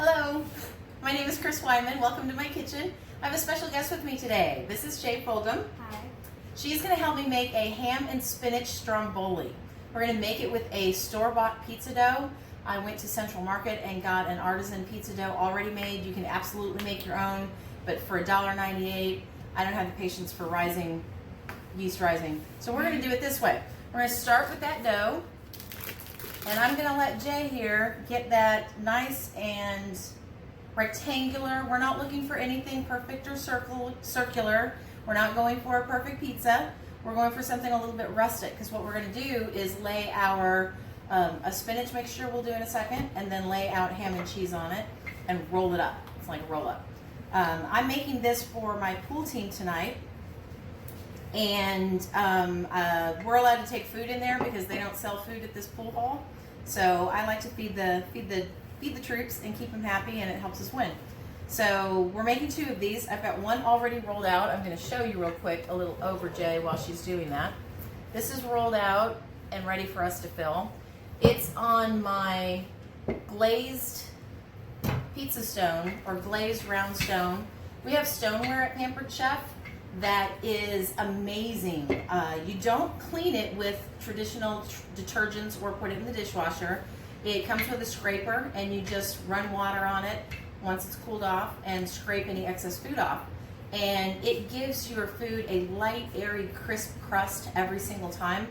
Hello, my name is Chris Wyman. Welcome to my kitchen. I have a special guest with me today. This is Jay Fulgham. Hi. She's going to help me make a ham and spinach stromboli. We're going to make it with a store-bought pizza dough. I went to Central Market and got an artisan pizza dough already made. You can absolutely make your own, but for $1.98, I don't have the patience for yeast rising. So we're going to do it this way. We're going to start with that dough. And I'm going to let Jay here get that nice and rectangular. We're not looking for anything perfect or circular. We're not going for a perfect pizza. We're going for something a little bit rustic, because what we're going to do is lay our a spinach mixture we'll do in a second, and then lay out ham and cheese on it and roll it up. It's like a roll up. I'm making this for my pool team tonight. And we're allowed to take food in there because they don't sell food at this pool hall. So I like to feed the troops and keep them happy, and it helps us win. So we're making 2 of these. I've got one already rolled out. I'm going to show you real quick a little over Jay while she's doing that. This is rolled out and ready for us to fill. It's on my glazed pizza stone, or glazed round stone. We have stoneware at Pampered Chef that is amazing. You don't clean it with traditional detergents or put it in the dishwasher. It comes with a scraper, and you just run water on it once it's cooled off and scrape any excess food off. And it gives your food a light, airy, crisp crust every single time.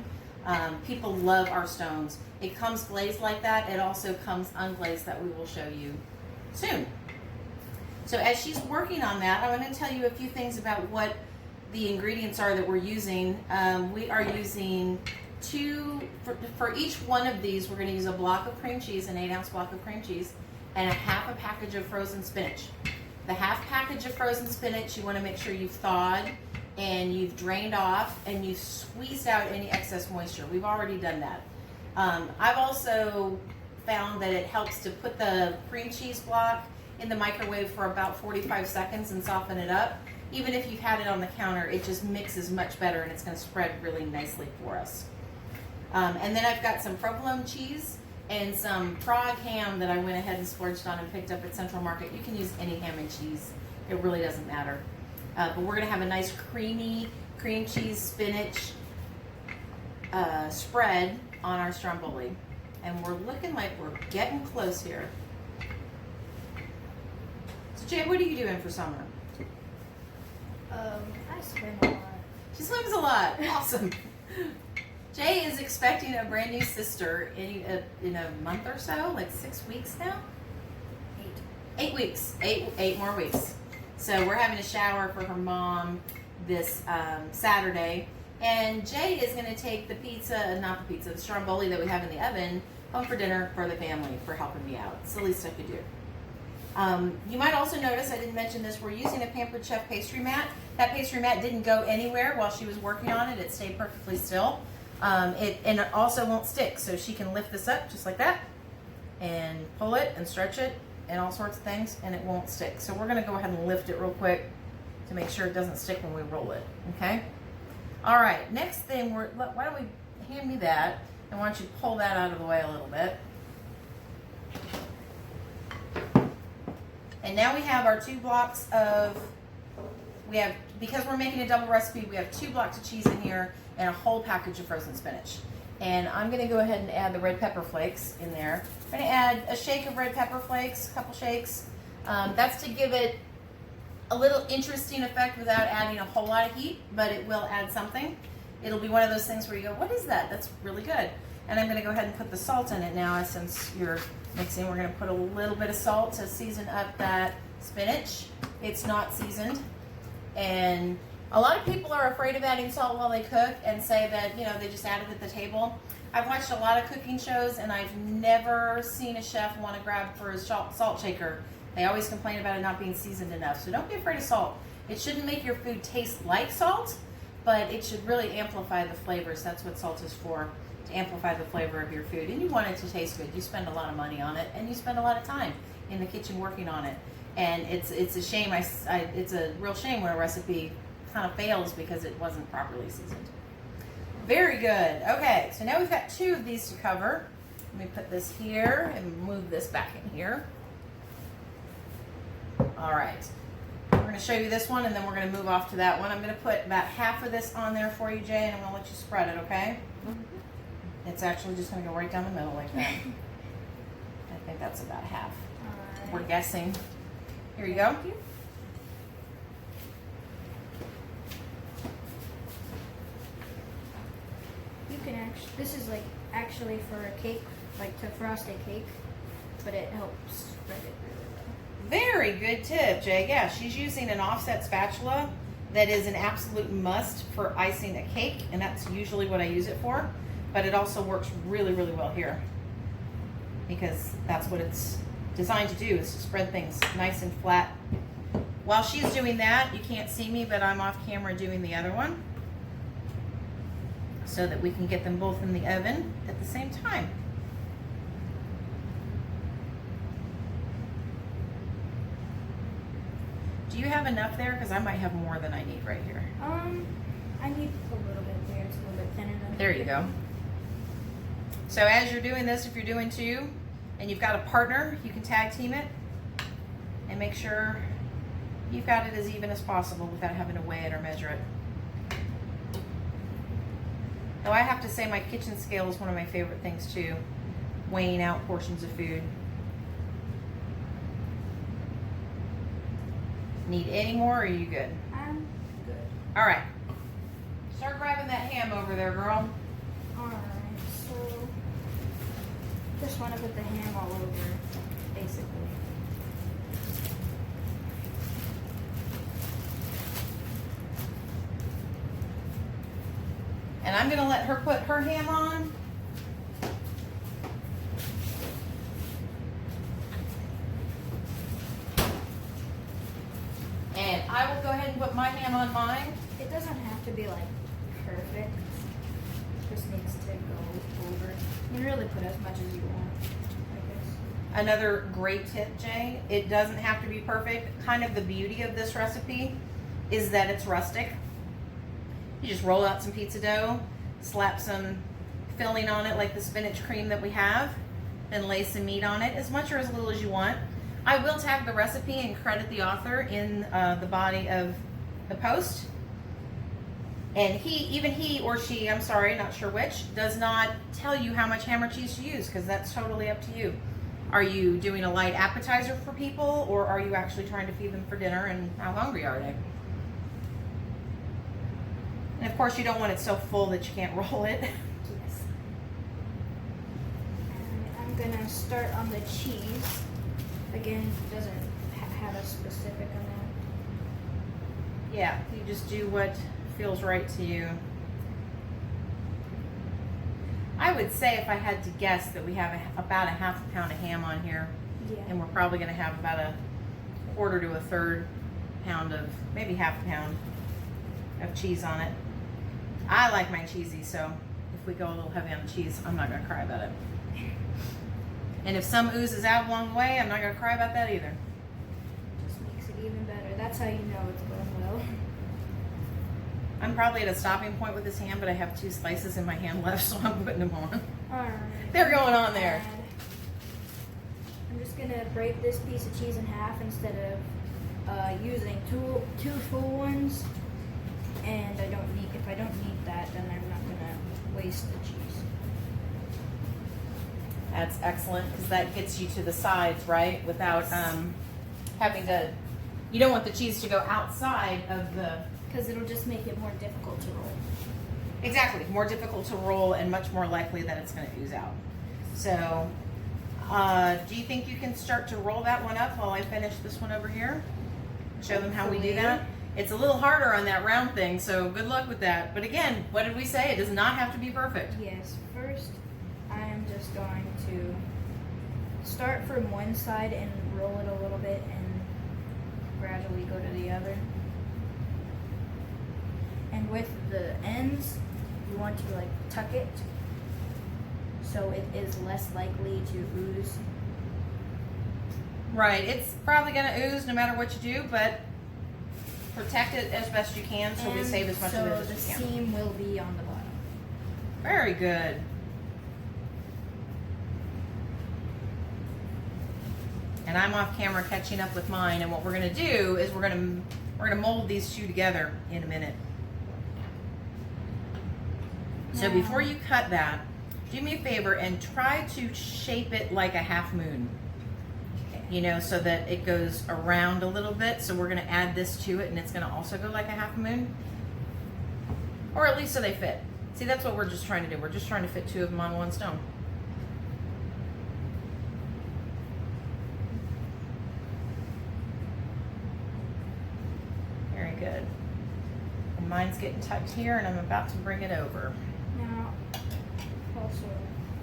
People love our stones. It comes glazed like that. It also comes unglazed, that we will show you soon. So as she's working on that, I'm going to tell you a few things about what the ingredients are that we're using. We are using for each one of these, we're going to use a block of cream cheese, an 8-ounce block of cream cheese, and a half a package of frozen spinach. The half package of frozen spinach, you want to make sure you've thawed and you've drained off and you've squeezed out any excess moisture. We've already done that. I've also found that it helps to put the cream cheese block in the microwave for about 45 seconds and soften it up. Even if you've had it on the counter, it just mixes much better, and it's going to spread really nicely for us. And then I've got some provolone cheese and some Prague ham that I went ahead and splurged on and picked up at Central Market. You can use any ham and cheese. It really doesn't matter. But we're going to have a nice creamy cream cheese spinach spread on our stromboli. And we're looking like we're getting close here. So Jay, what are you doing for summer? I swim a lot. She swims a lot. Awesome. Jay is expecting a brand new sister in a month or so, like 6 weeks now. 8 weeks. 8 more weeks. So we're having a shower for her mom this Saturday, and Jay is going to take the stromboli that we have in the oven home for dinner for the family, for helping me out. It's the least I could do. You might also notice, I didn't mention this, we're using a Pampered Chef pastry mat. That pastry mat didn't go anywhere while she was working on it. It stayed perfectly still. And it also won't stick, so she can lift this up just like that and pull it and stretch it and all sorts of things, and it won't stick. So we're going to go ahead and lift it real quick to make sure it doesn't stick when we roll it, okay? All right, next thing, why don't we hand me that, and why don't you pull that out of the way a little bit. And now we have our 2 blocks of, because we're making a double recipe, we have 2 blocks of cheese in here and a whole package of frozen spinach. And I'm going to go ahead and add the red pepper flakes in there. I'm going to add a shake of red pepper flakes, a couple shakes. That's to give it a little interesting effect without adding a whole lot of heat, but it will add something. It'll be one of those things where you go, what is that? That's really good. And I'm going to go ahead and put the salt in it now. Since you're mixing, we're going to put a little bit of salt to season up that spinach. It's not seasoned. And a lot of people are afraid of adding salt while they cook and say that, they just add it at the table. I've watched a lot of cooking shows, and I've never seen a chef want to grab for his salt shaker. They always complain about it not being seasoned enough. So don't be afraid of salt. It shouldn't make your food taste like salt, but it should really amplify the flavors. That's what salt is for, to amplify the flavor of your food. And you want it to taste good. You spend a lot of money on it, and you spend a lot of time in the kitchen working on it. And it's a shame. It's a real shame when a recipe kind of fails because it wasn't properly seasoned. Very good. Okay, so now we've got 2 of these to cover. Let me put this here and move this back in here. All right. We're going to show you this one, and then we're going to move off to that one. I'm going to put about half of this on there for you, Jay, and I'm going to let you spread it, okay? It's actually just going to go right down the middle like that. I think that's about half. Alright. We're guessing. Here you go. Thank you. You can actually, this is like actually for a cake, like to frost a cake, but it helps spread it really well. Very good tip, Jay. Yeah, she's using an offset spatula that is an absolute must for icing a cake, and that's usually what I use it for. But it also works really, really well here because that's what it's designed to do, is to spread things nice and flat. While she's doing that, you can't see me, but I'm off camera doing the other one so that we can get them both in the oven at the same time. Do you have enough there? Because I might have more than I need right here. I need a little bit there. It's a little bit thinner than There you go. So as you're doing this, if you're doing two and you've got a partner, you can tag team it and make sure you've got it as even as possible without having to weigh it or measure it. Though I have to say my kitchen scale is one of my favorite things too, weighing out portions of food. Need any more, or are you good? I'm good. All right. Start grabbing that ham over there, girl. Alright, so just want to put the ham all over, basically. And I'm gonna let her put her ham on. And I will go ahead and put my ham on mine. It doesn't have to be like perfect. It just needs to go over. You can really put as much as you want, I guess. Another great tip, Jay, it doesn't have to be perfect. Kind of the beauty of this recipe is that it's rustic. You just roll out some pizza dough, slap some filling on it like the spinach cream that we have, and lay some meat on it, as much or as little as you want. I will tag the recipe and credit the author in the body of the post. And he or she, I'm sorry, not sure which, does not tell you how much ham or cheese to use, because that's totally up to you. Are you doing a light appetizer for people, or are you actually trying to feed them for dinner, and how hungry are they? And of course, you don't want it so full that you can't roll it. Yes. And I'm gonna start on the cheese. Again, it doesn't have a specific amount. Yeah, you just do what feels right to you. I would say, if I had to guess, that we have about a half a pound of ham on here. Yeah. And we're probably going to have about a quarter to a third pound of, maybe half a pound of cheese on it. I like mine cheesy, so if we go a little heavy on the cheese, I'm not going to cry about it. And if some oozes out along the way, I'm not going to cry about that either. Just makes it even better. That's how you know it's going well. I'm probably at a stopping point with this ham, but I have 2 slices in my hand left, so I'm putting them on. Alright. They're going on there. I'm just gonna break this piece of cheese in half instead of using two full ones. And if I don't need that, then I'm not gonna waste the cheese. That's excellent, because that gets you to the sides, right? Without having to, you don't want the cheese to go outside of the... Because it'll just make it more difficult to roll. Exactly, more difficult to roll and much more likely that it's going to ooze out. So, do you think you can start to roll that one up while I finish this one over here? Show them how we do that. It's a little harder on that round thing, so good luck with that. But again, what did we say? It does not have to be perfect. Yes, first I am just going to start from one side and roll it a little bit and gradually go to the other. And with the ends, you want to like tuck it so it is less likely to ooze. Right, it's probably going to ooze no matter what you do, but protect it as best you can so we save as much of it as we can. So the seam will be on the bottom. Very good. and I'm off camera catching up with mine. And what we're gonna do is we're gonna mold these two together in a minute. So before you cut that, do me a favor and try to shape it like a half moon. You know, so that it goes around a little bit. So we're gonna add this to it, and it's gonna also go like a half moon. Or at least so they fit. See, that's what we're just trying to do. We're just trying to fit two of them on one stone. Very good. And mine's getting tucked here, and I'm about to bring it over. Now, also,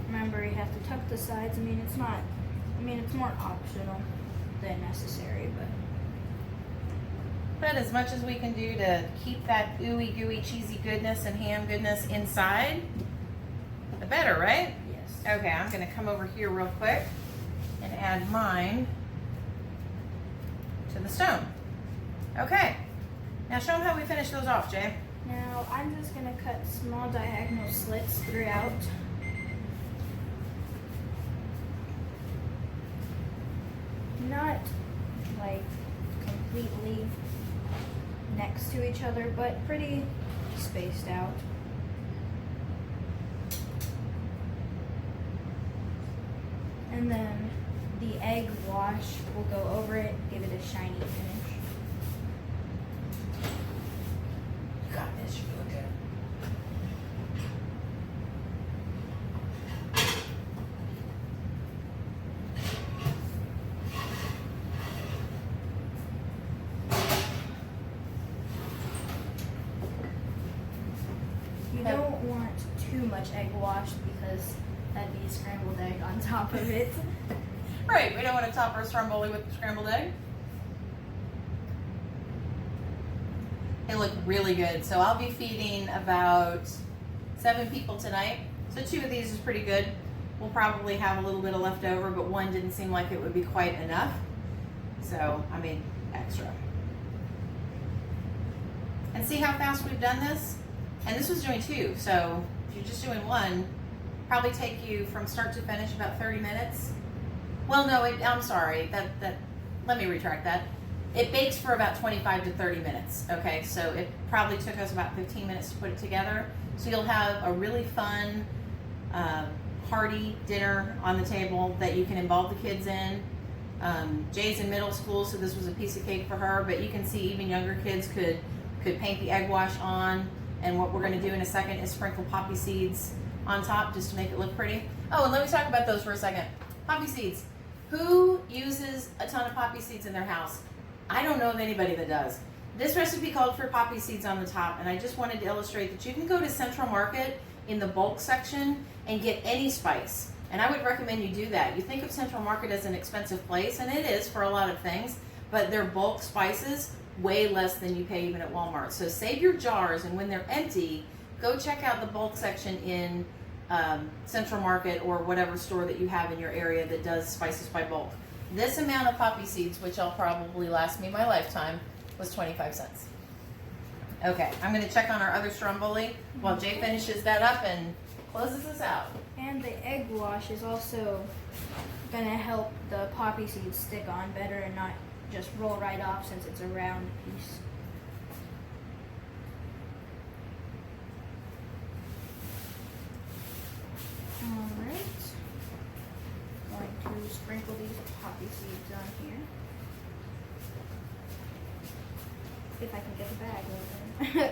remember you have to tuck the sides. It's more optional than necessary, But as much as we can do to keep that ooey gooey cheesy goodness and ham goodness inside, the better, right? yes. Okay, I'm gonna come over here real quick and add mine to the stone. Okay, now show them how we finish those off, Jay. Now, I'm just going to cut small diagonal slits throughout. Not like completely next to each other, but pretty spaced out. And then the egg wash will go over it, give it a shiny finish. You got this, you're doing good. You don't want too much egg wash because that'd be scrambled egg on top of it. Right, we don't want to top our stromboli with scrambled egg. They look really good. So I'll be feeding about 7 people tonight. So 2 of these is pretty good. We'll probably have a little bit of leftover, but one didn't seem like it would be quite enough. So I made extra. And see how fast we've done this? And this was doing 2. So if you're just doing 1, probably take you from start to finish about 30 minutes. Well, no, I'm sorry. Let me retract that. It bakes for about 25 to 30 minutes, okay? So it probably took us about 15 minutes to put it together. So you'll have a really fun, hearty dinner on the table that you can involve the kids in. Jay's in middle school, so this was a piece of cake for her, but you can see even younger kids could paint the egg wash on. And what we're gonna do in a second is sprinkle poppy seeds on top just to make it look pretty. Oh, and let me talk about those for a second. Poppy seeds. Who uses a ton of poppy seeds in their house? I don't know of anybody that does. This recipe called for poppy seeds on the top, and I just wanted to illustrate that you can go to Central Market in the bulk section and get any spice. And I would recommend you do that. You think of Central Market as an expensive place, and it is for a lot of things, but their bulk spices, way less than you pay even at Walmart. So save your jars, and when they're empty, go check out the bulk section in Central Market or whatever store that you have in your area that does spices by bulk. This amount of poppy seeds, which will probably last me my lifetime, was 25 cents. Okay, I'm gonna check on our other stromboli while Jay finishes that up and closes this out. And the egg wash is also gonna help the poppy seeds stick on better and not just roll right off since it's a round piece. Alright. Going to sprinkle these poppy seeds on here. If I can get the bag open.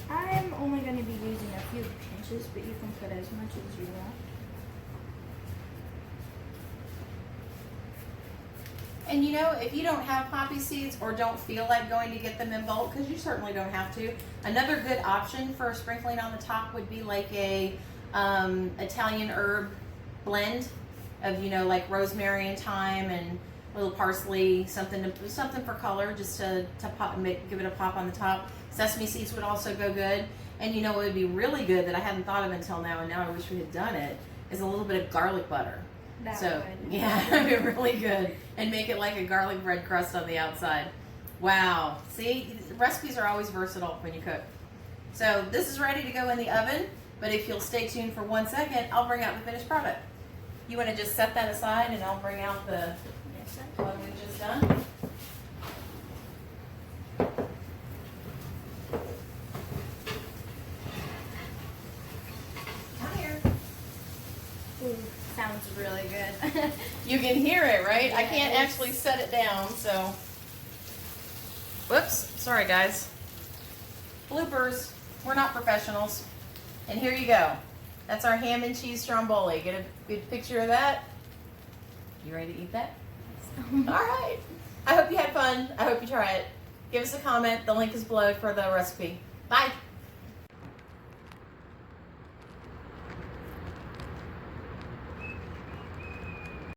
I'm only going to be using a few pinches, but you can put as much as you want. And you know, if you don't have poppy seeds or don't feel like going to get them in bulk, because you certainly don't have to, another good option for sprinkling on the top would be like a Italian herb blend of, you know, like rosemary and thyme and a little parsley, something for color, just to pop, give it a pop on the top. Sesame seeds would also go good. And you know what would be really good that I hadn't thought of until now, and now I wish we had done it, is a little bit of garlic butter. So yeah, that'd be really good, and make it like a garlic bread crust on the outside. Wow, see, recipes are always versatile when you cook. So this is ready to go in the oven. But if you'll stay tuned for 1 second, I'll bring out the finished product. You want to just set that aside and I'll bring out the one we've just done. Come here. Ooh, sounds really good. You can hear it, right? I can't Yes. actually set it down, so. Whoops, sorry guys. Bloopers, we're not professionals. And here you go. That's our ham and cheese stromboli. Get a good picture of that. You ready to eat that? All right. I hope you had fun. I hope you try it. Give us a comment. The link is below for the recipe. Bye.